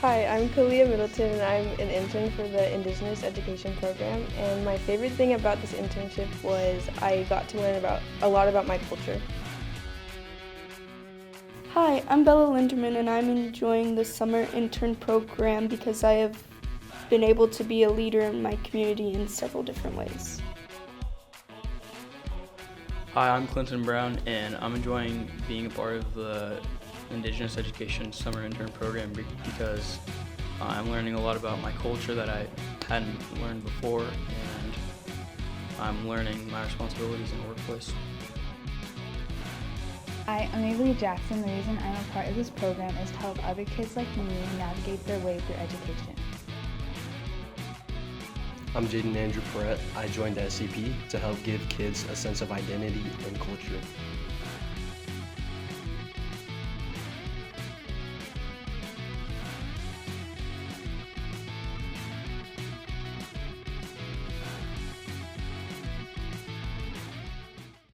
Hi, I'm Kalia Middleton and I'm an intern for the Indigenous education program, and my favorite thing about this internship was I got to learn a lot about my culture. Hi, I'm Bella Linderman and I'm enjoying the summer intern program because I have been able to be a leader in my community in several different ways. Hi, I'm Clinton Brown, and I'm enjoying being a part of the Indigenous Education Summer Intern Program because I'm learning a lot about my culture that I hadn't learned before, and I'm learning my responsibilities in the workplace. Hi, I'm Avery Jackson. The reason I'm a part of this program is to help other kids like me navigate their way through education. I'm Jaden Andrew Perret. I joined the SCP to help give kids a sense of identity and culture.